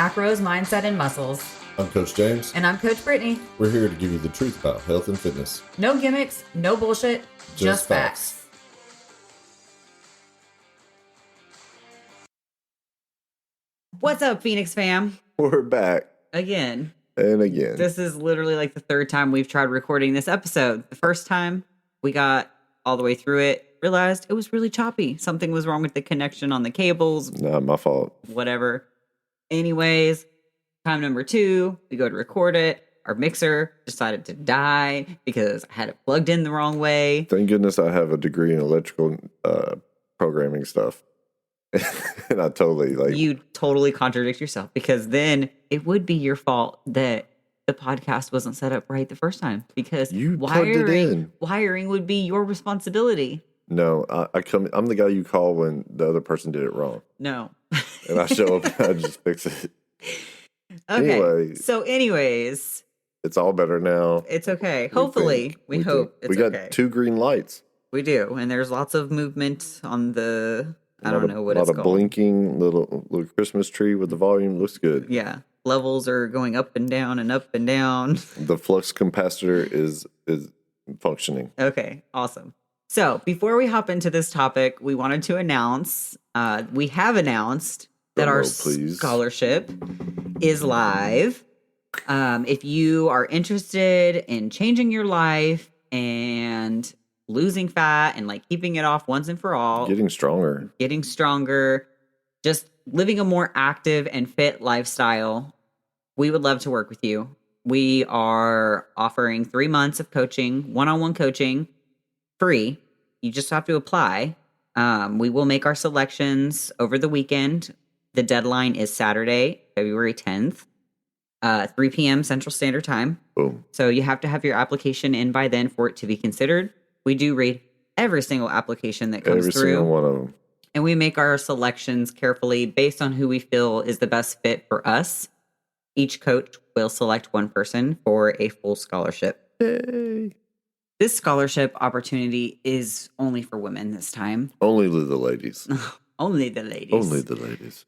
Macros, Mindset, and Muscles. I'm Coach James. And I'm Coach Brittany. We're here to give you the truth about health and fitness. No gimmicks, no bullshit, just facts. What's up, Phoenix fam? We're back. Again. And again. This is literally like the third time we've tried recording this episode. The first time we got all the way through it, realized it was really choppy. Something was wrong with the connection on the cables. Not my fault. Whatever. Anyways, time number 2, we go to record it. Our mixer decided to die because I had it plugged in the wrong way. Thank goodness I have a degree in electrical programming stuff. And I totally You totally contradict yourself, because then it would be your fault that the podcast wasn't set up right the first time, because you plugged it in. Wiring would be your responsibility. No, I'm the guy you call when the other person did it wrong. No. And I show up and I just fix it. Okay. Anyways. It's all better now. It's okay. Hopefully. We hope it's okay. We got 2 green lights. We do. And there's lots of movement on the, I don't know what it's called. A lot of blinking little Christmas tree with the volume. Looks good. Yeah. Levels are going up and down and up and down. The flux capacitor is functioning. Okay. Awesome. So before we hop into this topic, we wanted to announce, we have announced that our scholarship is live. If you are interested in changing your life and losing fat and like keeping it off once and for all, getting stronger, just living a more active and fit lifestyle, we would love to work with you. We are offering 3 months of coaching, one-on-one coaching, free. You just have to apply. We will make our selections over the weekend. The deadline is Saturday, February 10th, 3 p.m. Central Standard Time. Boom. So you have to have your application in by then for it to be considered. We do read every single application that comes through. Every single one of them. And we make our selections carefully based on who we feel is the best fit for us. Each coach will select one person for a full scholarship. Yay. This scholarship opportunity is only for women this time. Only the ladies. Only the ladies. Only the ladies.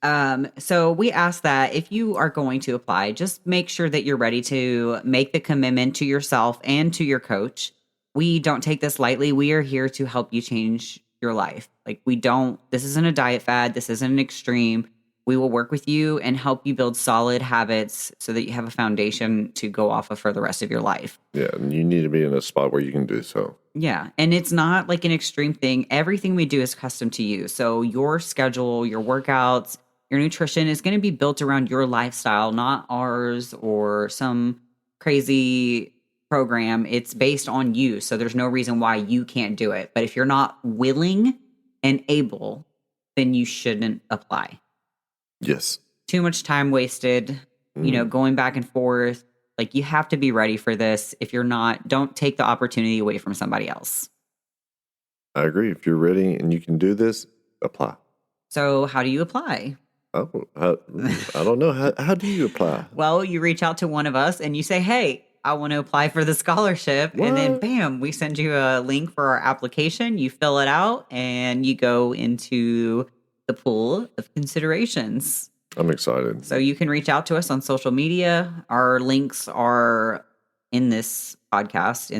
So we ask that if you are going to apply, just make sure that you're ready to make the commitment to yourself and to your coach. We don't take this lightly. We are here to help you change your life. This isn't a diet fad. This isn't an extreme. We will work with you and help you build solid habits so that you have a foundation to go off of for the rest of your life. Yeah, and you need to be in a spot where you can do so. Yeah, and it's not like an extreme thing. Everything we do is custom to you. So your schedule, your workouts, your nutrition is going to be built around your lifestyle, not ours or some crazy program. It's based on you. So there's no reason why you can't do it. But if you're not willing and able, then you shouldn't apply. Yes. Too much time wasted, going back and forth. You have to be ready for this. If you're not, don't take the opportunity away from somebody else. I agree. If you're ready and you can do this, apply. So how do you apply? I don't know. How do you apply? Well, you reach out to one of us and you say, hey, I want to apply for the scholarship. What? And then bam, we send you a link for our application. You fill it out and you go into the pool of considerations. I'm excited. So you can reach out to us on social media. Our links are in this podcast,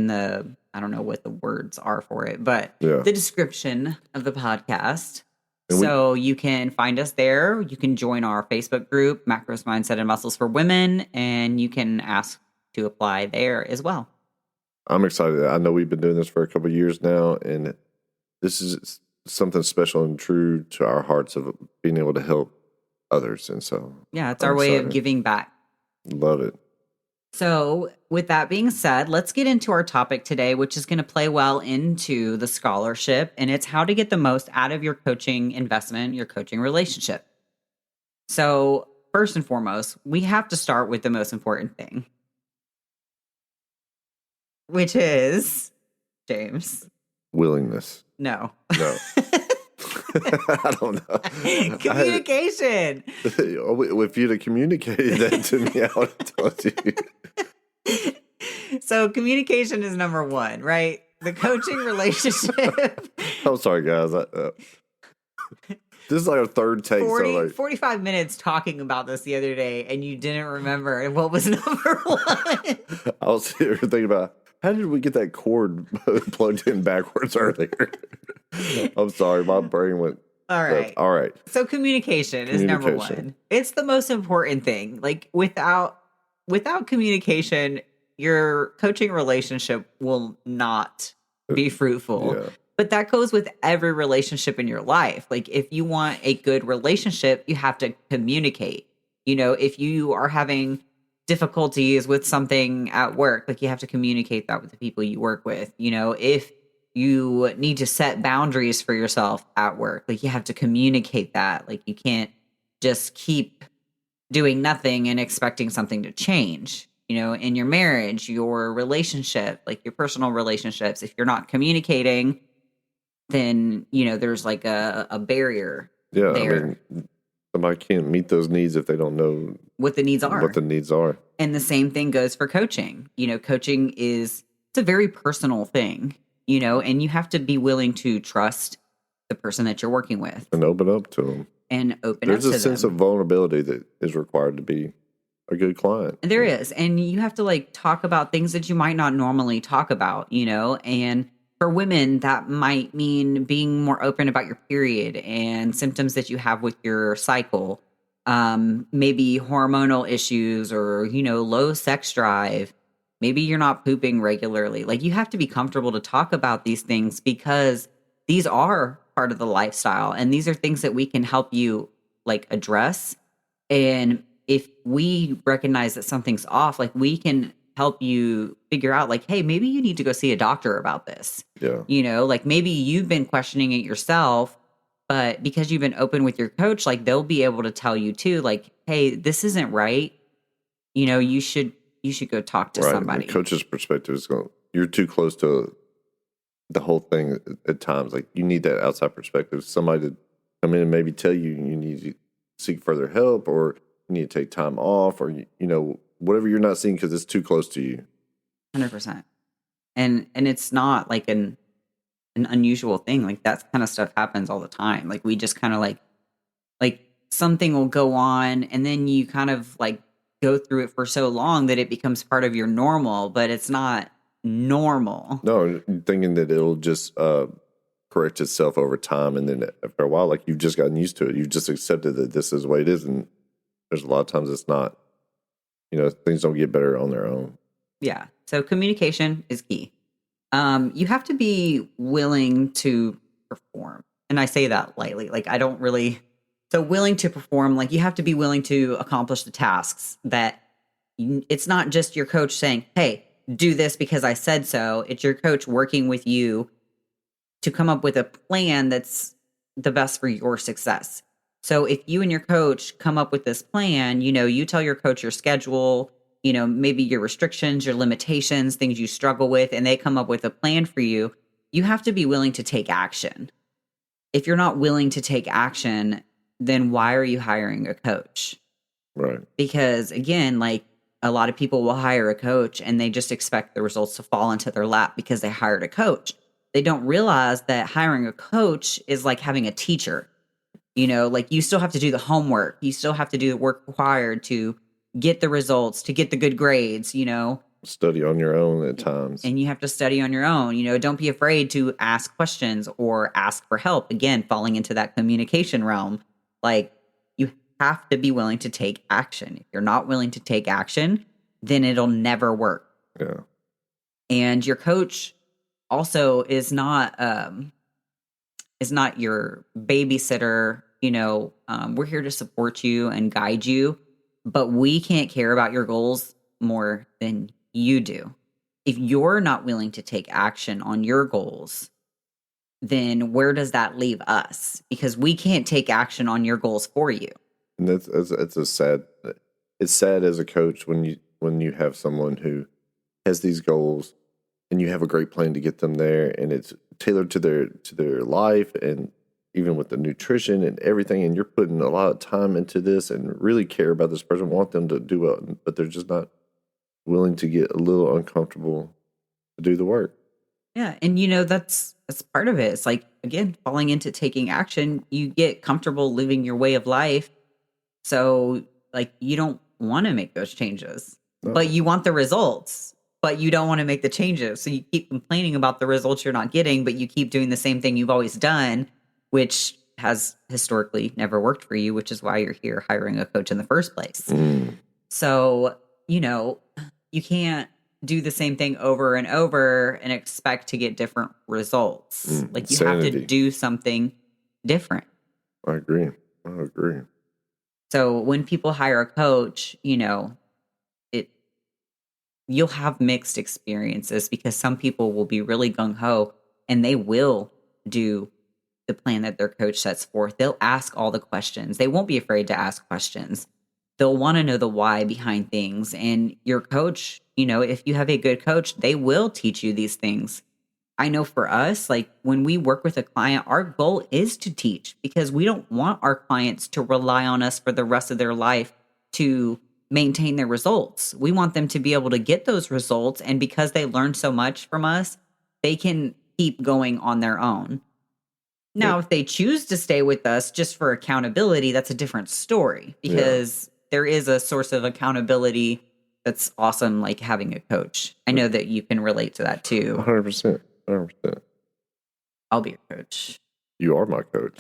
I don't know what the words are for it, but the description of the podcast. So you can find us there. You can join our Facebook group, Macros, Mindset, and Muscles for Women, and you can ask to apply there as well. I'm excited. I know we've been doing this for a couple of years now, and this is something special and true to our hearts of being able to help others. And so, it's our way of giving back. Love it. So with that being said, let's get into our topic today, which is going to play well into the scholarship. And it's how to get the most out of your coaching investment, your coaching relationship. So first and foremost, we have to start with the most important thing, which is, James. Willingness. No. I don't know. Communication. If you'd have communicated that to me, I would have told you. So communication is number 1, right? The coaching relationship. I'm sorry, guys. This is like our third take. 45 minutes talking about this the other day, and you didn't remember what was number one. I was here thinking about how did we get that cord plugged in backwards earlier? I'm sorry, my brain went. All right. All right. So communication is number one. It's the most important thing. Like without communication, your coaching relationship will not be fruitful. Yeah. But that goes with every relationship in your life. Like if you want a good relationship, you have to communicate. You know, if you are having difficulties with something at work, like you have to communicate that with the people you work with. You know, if you need to set boundaries for yourself at work, like you have to communicate that. Like you can't just keep doing nothing and expecting something to change. You know, in your marriage, your relationship, like your personal relationships, if you're not communicating, then, you know, there's like a barrier there. I mean, somebody can't meet those needs if they don't know what the needs are. And the same thing goes for coaching. You know, coaching it's a very personal thing, you know, and you have to be willing to trust the person that you're working with. And open up to them. There's a sense of vulnerability that is required to be a good client. There is. And you have to like talk about things that you might not normally talk about, you know, and for women, that might mean being more open about your period and symptoms that you have with your cycle, maybe hormonal issues or, you know, low sex drive. Maybe you're not pooping regularly. Like you have to be comfortable to talk about these things because these are part of the lifestyle and these are things that we can help you like address. And if we recognize that something's off, like we can help you figure out like, hey, maybe you need to go see a doctor about this. Yeah. You know, like maybe you've been questioning it yourself, but because you've been open with your coach, like they'll be able to tell you too, like, hey, this isn't right. You know, you should go talk to somebody. The coach's perspective is you're too close to the whole thing at times. Like you need that outside perspective, somebody to come in and maybe tell you you need to seek further help or you need to take time off or, you know, whatever you're not seeing because it's too close to you. 100%. And it's not like an unusual thing. Like that kind of stuff happens all the time. Like we just kind of like something will go on and then you kind of like go through it for so long that it becomes part of your normal, but it's not normal. No, thinking that it'll just correct itself over time. And then after a while, like you've just gotten used to it. You've just accepted that this is the way it is. And there's a lot of times it's not. You know, things don't get better on their own. Yeah. So communication is key. You have to be willing to perform. And I say that lightly. Like I don't really, so willing to perform, like you have to be willing to accomplish the tasks that it's not just your coach saying, hey, do this because I said so. It's your coach working with you to come up with a plan that's the best for your success. So if you and your coach come up with this plan, you know, you tell your coach your schedule, you know, maybe your restrictions, your limitations, things you struggle with, and they come up with a plan for you, you have to be willing to take action. If you're not willing to take action, then why are you hiring a coach? Right. Because again, like a lot of people will hire a coach and they just expect the results to fall into their lap because they hired a coach. They don't realize that hiring a coach is like having a teacher. You know, like you still have to do the homework. You still have to do the work required to get the results, to get the good grades, you know. Study on your own at times. And you have to study on your own. You know, don't be afraid to ask questions or ask for help. Again, falling into that communication realm. Like you have to be willing to take action. If you're not willing to take action, then it'll never work. Yeah. And your coach also is not your babysitter. You know, we're here to support you and guide you, but we can't care about your goals more than you do. If you're not willing to take action on your goals, then where does that leave us? Because we can't take action on your goals for you. And it's sad as a coach when you have someone who has these goals and you have a great plan to get them there and it's tailored to their life and even with the nutrition and everything, and you're putting a lot of time into this and really care about this person, want them to do well, but they're just not willing to get a little uncomfortable to do the work. Yeah. And you know, that's part of it. It's like again, falling into taking action, you get comfortable living your way of life. So, like, you don't want to make those changes, but No. you want the results, but you don't want to make the changes. So you keep complaining about the results you're not getting, but you keep doing the same thing you've always done, which has historically never worked for you, which is why you're here hiring a coach in the first place. So, you can't do the same thing over and over and expect to get different results. Like, you have to Insanity. do something different. I agree. So when people hire a coach, it you'll have mixed experiences because some people will be really gung ho and they will do the plan that their coach sets forth. They'll ask all the questions. They won't be afraid to ask questions. They'll want to know the why behind things. And your coach, if you have a good coach, they will teach you these things. I know for us, like when we work with a client, our goal is to teach because we don't want our clients to rely on us for the rest of their life to maintain their results. We want them to be able to get those results. And because they learn so much from us, they can keep going on their own. Now, if they choose to stay with us just for accountability, that's a different story because there is a source of accountability that's awesome, like having a coach. I know that you can relate to that too. 100%. 100%. I'll be a coach. You are my coach.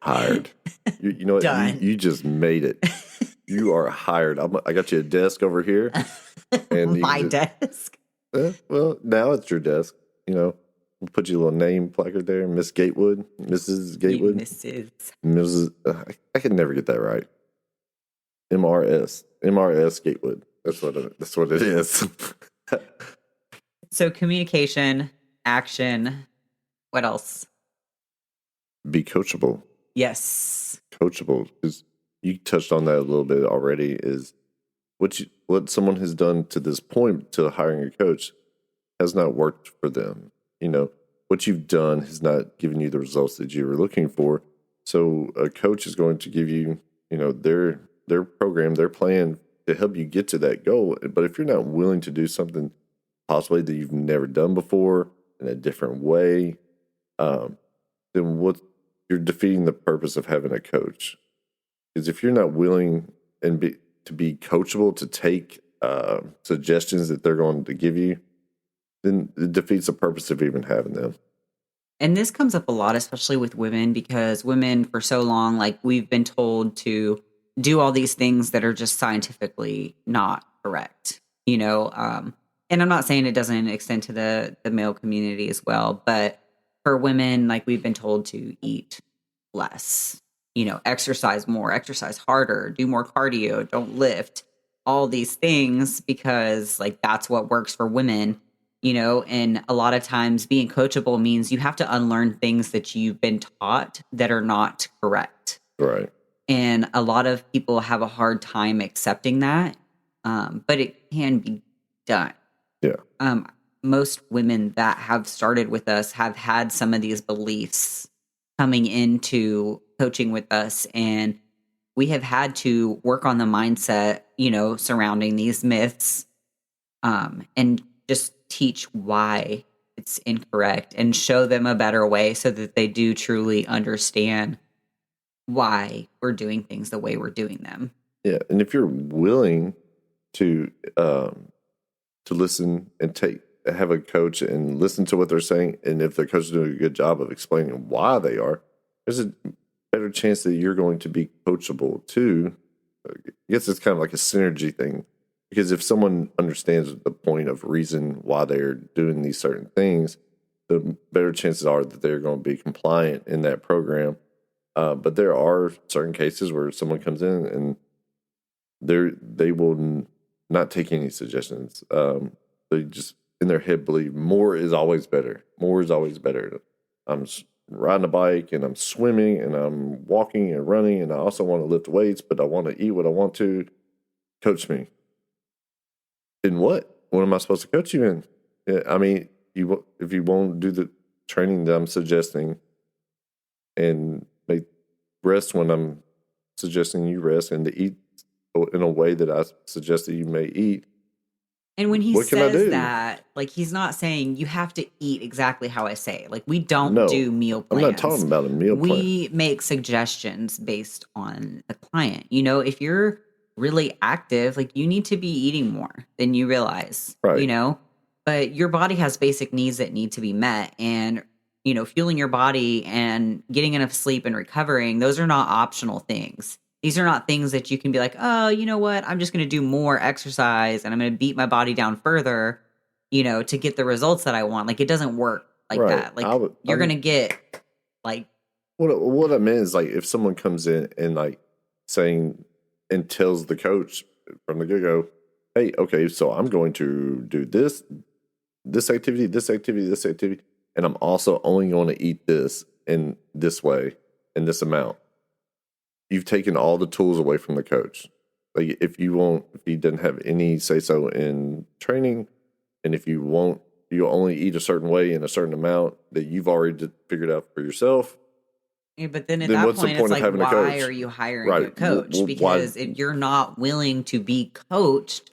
Hired. You know what? Done. You just made it. You are hired. I got you a desk over here. And My desk. Well, now it's your desk. We'll put you a little name placard there. Miss Gatewood. Mrs. Gatewood. Mrs. I can never get that right. MRS Gatewood. That's what it is. So communication, action. What else? Be coachable. Yes. Coachable. Because you touched on that a little bit already. Is what someone has done to this point to hiring a coach has not worked for them. What you've done has not given you the results that you were looking for. So a coach is going to give you, their program, their plan to help you get to that goal. But if you're not willing to do something possibly that you've never done before in a different way, then you're defeating the purpose of having a coach. Because if you're not willing to be coachable, to take suggestions that they're going to give you, then it defeats the purpose of even having them. And this comes up a lot, especially with women, because women for so long, like we've been told to do all these things that are just scientifically not correct, and I'm not saying it doesn't extend to the male community as well, but for women, like we've been told to eat less, exercise more, exercise harder, do more cardio, don't lift, all these things because like that's what works for women. And a lot of times being coachable means you have to unlearn things that you've been taught that are not correct. Right. And a lot of people have a hard time accepting that, but it can be done. Yeah. Most women that have started with us have had some of these beliefs coming into coaching with us, and we have had to work on the mindset, surrounding these myths, and just teach why it's incorrect and show them a better way so that they do truly understand why we're doing things the way we're doing them. Yeah. And if you're willing to listen and have a coach and listen to what they're saying, and if the coach is doing a good job of explaining why they are, there's a better chance that you're going to be coachable too. I guess it's kind of like a synergy thing. Because if someone understands the point of reason why they're doing these certain things, the better chances are that they're going to be compliant in that program. But there are certain cases where someone comes in and they will not take any suggestions. They just in their head believe more is always better. More is always better. I'm riding a bike and I'm swimming and I'm walking and running and I also want to lift weights, but I want to eat what I want to. Coach me. In what? What am I supposed to coach you in? I mean, if you won't do the training that I'm suggesting and make rest when I'm suggesting you rest and to eat in a way that I suggest that you may eat. And when he What can I says do? that, like, he's not saying you have to eat exactly how I say. Like, we don't No, do meal I'm not plans. talking about a meal plan. We make suggestions based on the client. You know, if you're really active, like, you need to be eating more than you realize, you Right. know? But your body has basic needs that need to be met. And, you know, fueling your body and getting enough sleep and recovering, those are not optional things. These are not things that you can be like, oh, you know what? I'm just going to do more exercise and I'm going to beat my body down further, you know, to get the results that I want. Like, it doesn't work like Right. that. Like, you're going to get, like, what I meant is, like, if someone comes in and, like, saying and tells the coach from the get-go, hey, okay, so I'm going to do this activity, this activity, this activity, and I'm also only going to eat this in this way, in this amount. You've taken all the tools away from the coach. Like, if he doesn't have any say so in training, and if you only eat a certain way in a certain amount that you've already figured out for yourself. yeah, but then at Then that what's the point, point it's of like, having a why coach? are you hiring Right. a coach? Well, Because why? if you're not willing to be coached,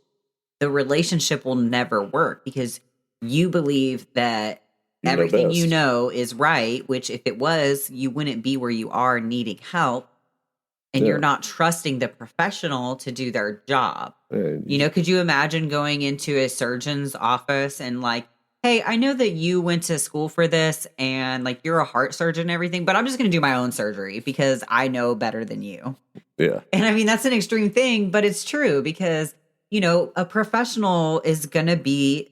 the relationship will never work because you believe that You know everything you best. know is right, which if it was, you wouldn't be where you are needing help. And Yeah. you're not trusting the professional to do their job. Yeah, You know, could you imagine going into a surgeon's office and like, hey, I know that you went to school for this and like you're a heart surgeon and everything, but I'm just going to do my own surgery because I know better than you. Yeah. And I mean, that's an extreme thing, but it's true because, you know, a professional is going to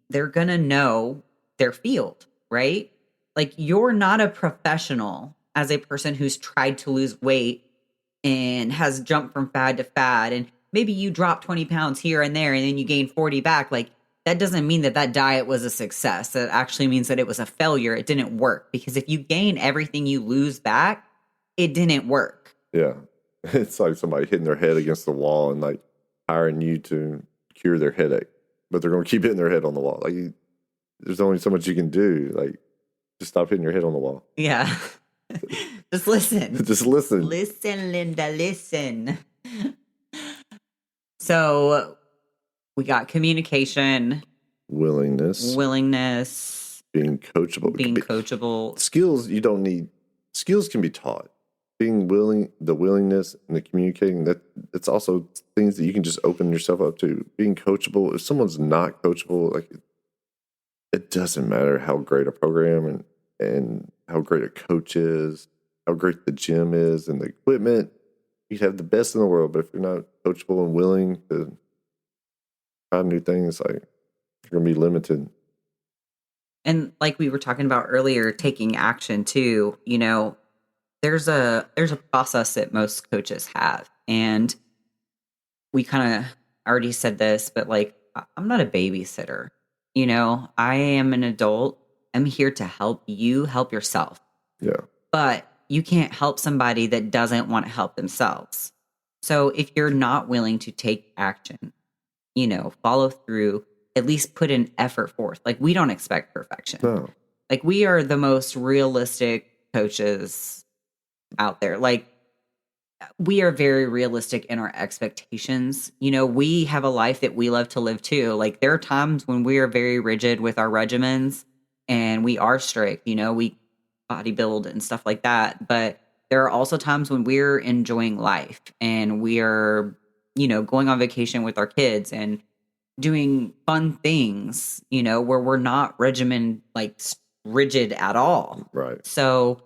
they're going to know their field, right? Like, you're not a professional as a person who's tried to lose weight and has jumped from fad to fad. And maybe you drop 20 pounds here and there and then you gain 40 back. Like, that doesn't mean that that diet was a success. That actually means that it was a failure. It didn't work because if you gain everything you lose back, it didn't work. Yeah. It's like somebody hitting their head against the wall and, like, hiring you to cure their headache, but they're going to keep hitting their head on the wall. Like, there's only so much you can do. Like, just stop hitting your head on the wall. Yeah. Just listen. Just listen. Listen, Linda, listen. So we got communication, Willingness, being coachable. being coachable. Skills you don't need. Skills can be taught. Being willing, the willingness and the communicating, it's also things that you can just open yourself up to. Being coachable. If someone's not coachable, like, it doesn't matter how great a program and how great a coach is, how great the gym is and the equipment. You have the best in the world, but if you're not coachable and willing to try new things, like, you're gonna be limited. And like we were talking about earlier, taking action too, you know, there's a process that most coaches have. And we kind of already said this, but like, I'm not a babysitter. You know, I am an adult. I'm here to help you help yourself. Yeah. But you can't help somebody that doesn't want to help themselves. So if you're not willing to take action, you know, follow through, at least put an effort forth. Like, we don't expect perfection. No. Like, we are the most realistic coaches out there. Like, we are very realistic in our expectations. You know, we have a life that we love to live too. Like, there are times when we are very rigid with our regimens and we are strict, you know, we bodybuild and stuff like that. But there are also times when we're enjoying life and we are, you know, going on vacation with our kids and doing fun things, you know, where we're not regimen like rigid at all. Right. So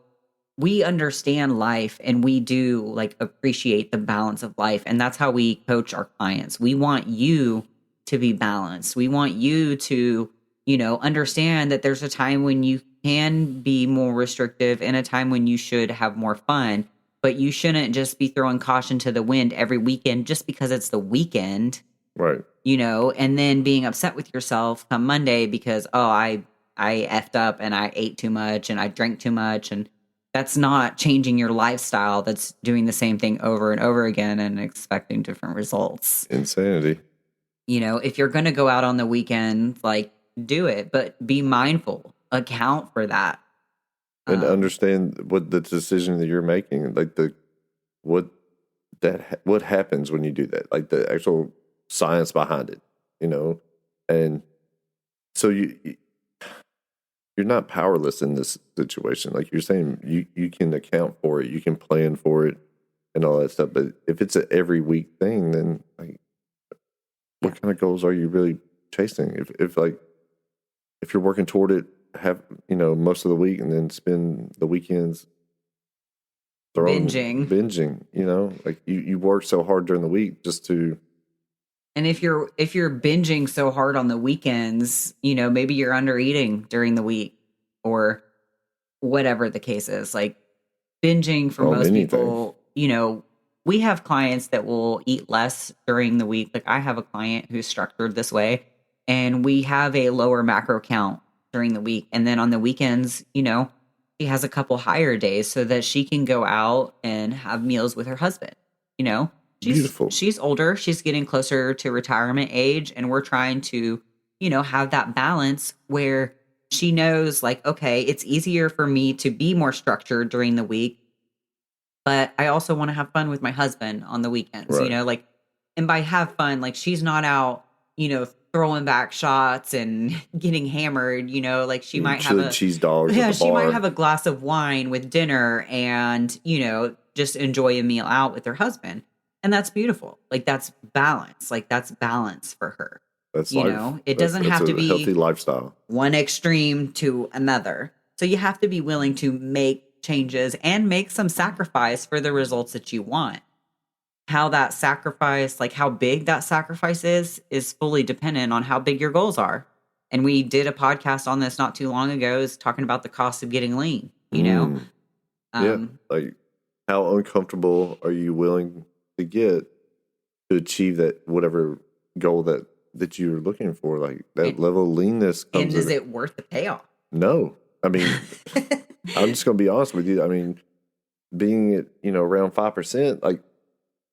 we understand life and we do like appreciate the balance of life. And that's how we coach our clients. We want you to be balanced. We want you to, you know, understand that there's a time when you can be more restrictive and a time when you should have more fun, but you shouldn't just be throwing caution to the wind every weekend just because it's the weekend. Right. You know, and then being upset with yourself come Monday because, oh, I effed up and I ate too much and I drank too much. And that's not changing your lifestyle. That's doing the same thing over and over again and expecting different results. Insanity. You know, if you're going to go out on the weekend, like, do it, but be mindful, account for that. And understand what the decision that you're making, like what happens when you do that, like the actual science behind it, you know, And so you're not powerless in this situation. Like you're saying, you can account for it, you can plan for it, and all that stuff. But if it's an every week thing, then like, what kind of goals are you really chasing? If you're working toward it, have most of the week, and then spend the weekends binging. Like you work so hard during the week just to. And if you're binging so hard on the weekends, maybe you're under eating during the week or whatever the case is. Like binging for most people, we have clients that will eat less during the week. Like I have a client who's structured this way, and we have a lower macro count during the week. And then on the weekends, she has a couple higher days so that she can go out and have meals with her husband, Beautiful. She's older. She's getting closer to retirement age. And we're trying to, have that balance where she knows like, okay, it's easier for me to be more structured during the week, but I also want to have fun with my husband on the weekends, right. And by have fun, like she's not out, throwing back shots and getting hammered, like she might have cheese dogs. Yeah, at the she bar. might have a glass of wine with dinner and, just enjoy a meal out with her husband. And that's beautiful. Like that's balance. Like that's balance for her. That's it doesn't have to be healthy lifestyle. One extreme to another. So you have to be willing to make changes and make some sacrifice for the results that you want. How that sacrifice, like how big that sacrifice is fully dependent on how big your goals are. And we did a podcast on this not too long ago, is talking about the cost of getting lean, Like how uncomfortable are you willing to get to achieve that whatever goal that you're looking for, like that level of leanness comes. And is it worth the payoff? No. I mean, I'm just going to be honest with you. I mean, being at, around 5%, like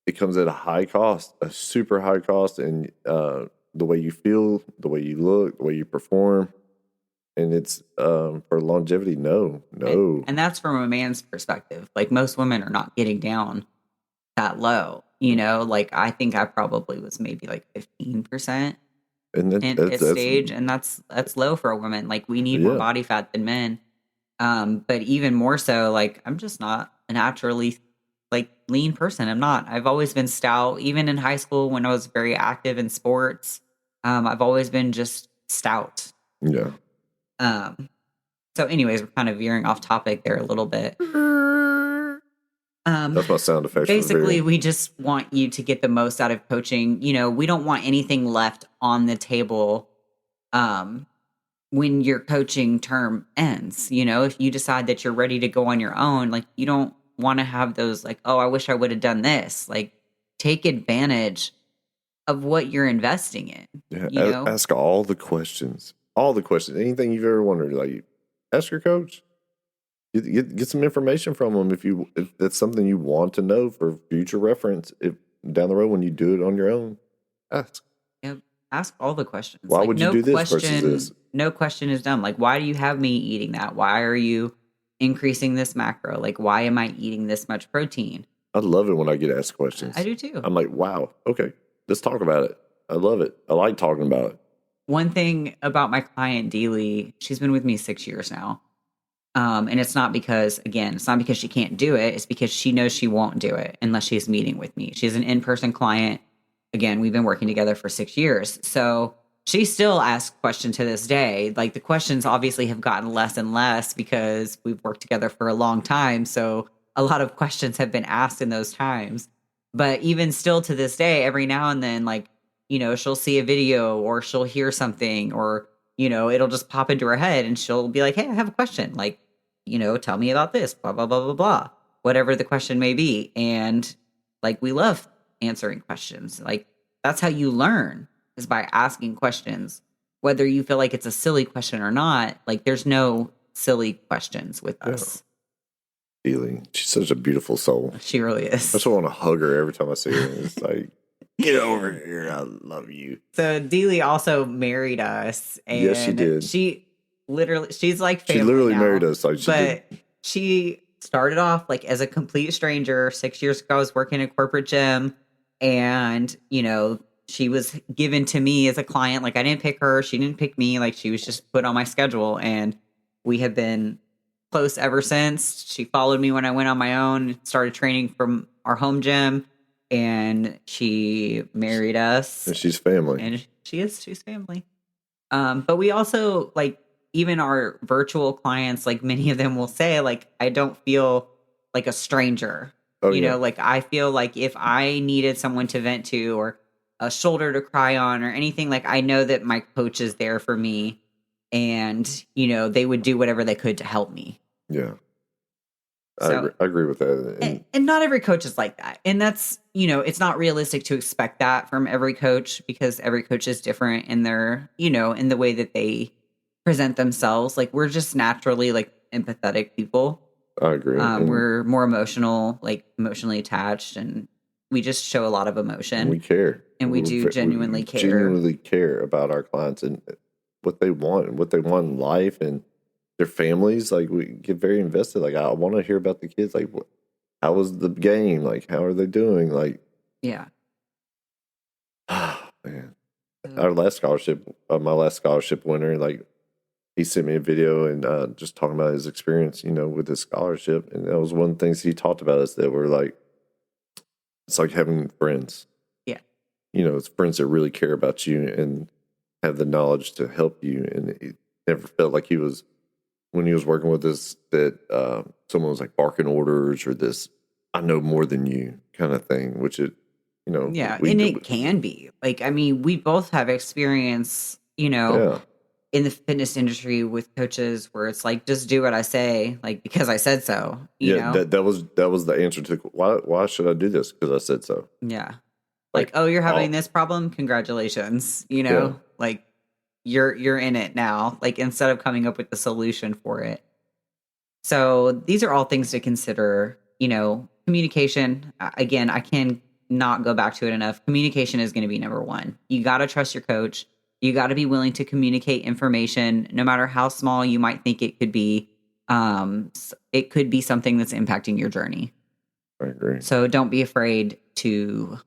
it comes at a high cost, a super high cost. And the way you feel, the way you look, the way you perform. And it's for longevity, no. And that's from a man's perspective. Like most women are not getting down that low, like I think I probably was maybe like 15% at stage. And that's low for a woman. Like we need more body fat than men. But even more so, like I'm just not a naturally like lean person. I've always been stout, even in high school when I was very active in sports. I've always been just stout. Yeah. So anyways, we're kind of veering off topic there a little bit. That's my sound effect. Basically, we just want you to get the most out of coaching. We don't want anything left on the table when your coaching term ends. If you decide that you're ready to go on your own, like you don't want to have those like, oh, I wish I would have done this. Like take advantage of what you're investing in. Yeah, ask all the questions. Anything you've ever wondered, like ask your coach. Get some information from them if that's something you want to know for future reference. If down the road when you do it on your own, ask. Yep. Ask all the questions. Why would you do this versus this? No question is dumb. Like, why do you have me eating that? Why are you increasing this macro? Like, why am I eating this much protein? I love it when I get asked questions. I do too. I'm like, wow, okay, let's talk about it. I love it. I like talking about it. One thing about my client, Deely, she's been with me 6 years now. And it's not because she can't do it. It's because she knows she won't do it unless she's meeting with me. She's an in-person client. Again, we've been working together for 6 years. So she still asks questions to this day. Like the questions obviously have gotten less and less because we've worked together for a long time. So a lot of questions have been asked in those times. But even still to this day, every now and then, like, she'll see a video or she'll hear something or, it'll just pop into her head and she'll be like, hey, I have a question. Like, tell me about this, blah, blah, blah, blah, blah, whatever the question may be. And like, we love answering questions. Like, that's how you learn is by asking questions, whether you feel like it's a silly question or not. Like, there's no silly questions with us. Deely, she's such a beautiful soul. She really is. I just want to hug her every time I see her. It's like, get over here. I love you. So Deely also married us. And yes, she did. She's like family. She literally now, married us. Like she started off like as a complete stranger. 6 years ago, I was working at a corporate gym, and she was given to me as a client. Like I didn't pick her. She didn't pick me. Like she was just put on my schedule. And we have been close ever since. She followed me when I went on my own, started training from our home gym, and she married us. And she's family. And she's family. But we also, like, even our virtual clients, like many of them will say, like, I don't feel like a stranger. You know, like I feel like if I needed someone to vent to or a shoulder to cry on or anything, like I know that my coach is there for me, and you know they would do whatever they could to help me. Yeah, So, I agree with that. and not every coach is like that, and that's, you know, it's not realistic to expect that from every coach because every coach is different in their, you know, in the way that they present themselves. Like we're just naturally like empathetic people. I agree. We're more emotional, like emotionally attached, and we just show a lot of emotion. We care. And we do genuinely care. Genuinely care about our clients and what they want in life and their families. Like we get very invested. Like I want to hear about the kids. Like how was the game? Like how are they doing? Like yeah. Man. Our last scholarship, my last scholarship winner, like he sent me a video and just talking about his experience, you know, with his scholarship. And that was one of the things he talked about is that we're like, it's like having friends. Yeah. You know, it's friends that really care about you and have the knowledge to help you. And it never felt like he was, when he was working with us, that someone was like barking orders or this, I know more than you kind of thing, which it, you know. Yeah. And it can be. Like, I mean, we both have experience, you know, in the fitness industry with coaches where it's like, just do what I say, like, because I said so. You know? That was the answer to why should I do this? Because I said so. Yeah. Like, oh, you're having this problem? Congratulations. You know, like you're in it now. Like instead of coming up with the solution for it. So these are all things to consider. You know, communication. Again, I can not go back to it enough. Communication is going to be number one. You got to trust your coach. You got to be willing to communicate information, no matter how small you might think it could be. It could be something that's impacting your journey. I agree. So don't be afraid to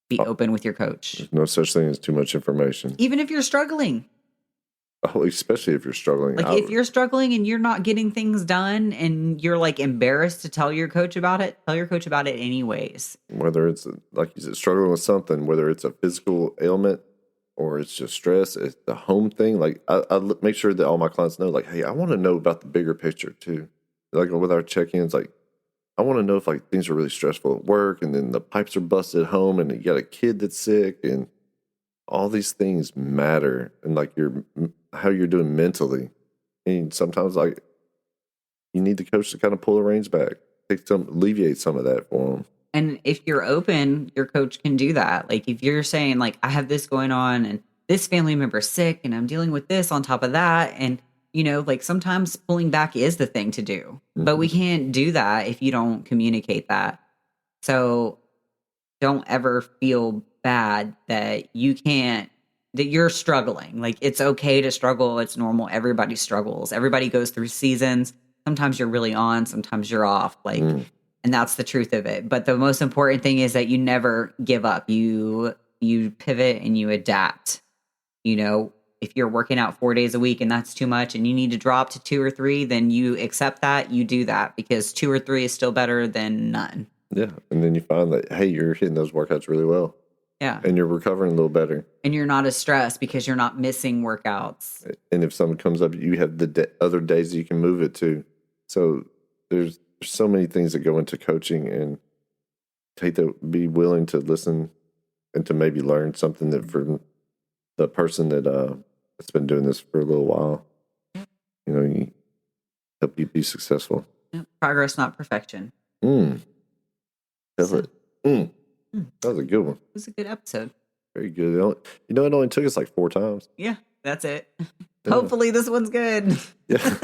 be open with your coach. There's no such thing as too much information. Even if you're struggling. Oh, especially if you're struggling. Like if you're struggling and you're not getting things done and you're like embarrassed to tell your coach about it, tell your coach about it anyways. Whether it's like you said, struggling with something, whether it's a physical ailment or it's just stress, it's the home thing. Like I make sure that all my clients know, like, hey, I want to know about the bigger picture too. Like with our check-ins, like I want to know if like things are really stressful at work and then the pipes are busted at home and you got a kid that's sick and all these things matter and like how you're doing mentally. And sometimes like you need the coach to kind of pull the reins back, alleviate some of that for them. And if you're open, your coach can do that. Like if you're saying like, I have this going on and this family member's sick and I'm dealing with this on top of that. And, you know, like sometimes pulling back is the thing to do, but we can't do that if you don't communicate that. So don't ever feel bad that you can't, that you're struggling. Like it's okay to struggle. It's normal. Everybody struggles. Everybody goes through seasons. Sometimes you're really on, sometimes you're off. Like, and that's the truth of it. But the most important thing is that you never give up. You pivot and you adapt. You know, if you're working out 4 days a week and that's too much and you need to drop to 2 or 3, then you accept that, you do that because 2 or 3 is still better than none. Yeah. And then you find that, hey, you're hitting those workouts really well. Yeah. And you're recovering a little better. And you're not as stressed because you're not missing workouts. And if something comes up, you have the other days that you can move it to. So there's so many things that go into coaching, and be willing to listen and to maybe learn something that from the person that's been doing this for a little while. You know, help you be successful. Progress, not perfection. That was a good one. It was a good episode. Very good. It only took us like 4 times. Yeah, that's it. Yeah. Hopefully this one's good. Yeah.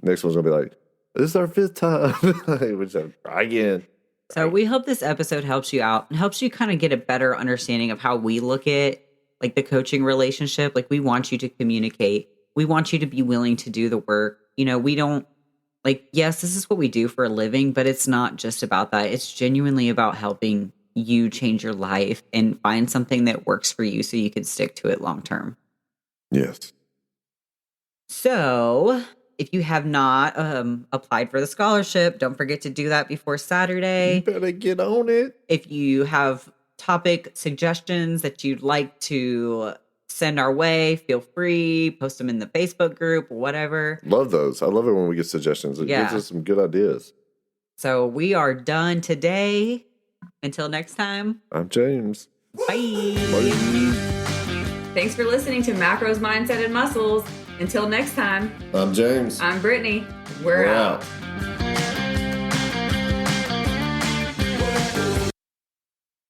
Next one's gonna be like, this is our 5th time. Which try again. So we hope this episode helps you out and helps you kind of get a better understanding of how we look at like the coaching relationship. Like we want you to communicate. We want you to be willing to do the work. You know, we don't like, yes, this is what we do for a living, but it's not just about that. It's genuinely about helping you change your life and find something that works for you so you can stick to it long term. Yes. So, if you have not applied for the scholarship, don't forget to do that before You Saturday. better get on it. If you have topic suggestions that you'd like to send our way, feel free, post them in the Facebook group, whatever. Love those. I love it when we get suggestions. It gives Yeah. us some good ideas. So we are done today. Until next time, I'm James. bye. Bye. Thanks for listening to Macros, Mindset, and Muscles. Until next time, I'm James. I'm Brittany. We're out.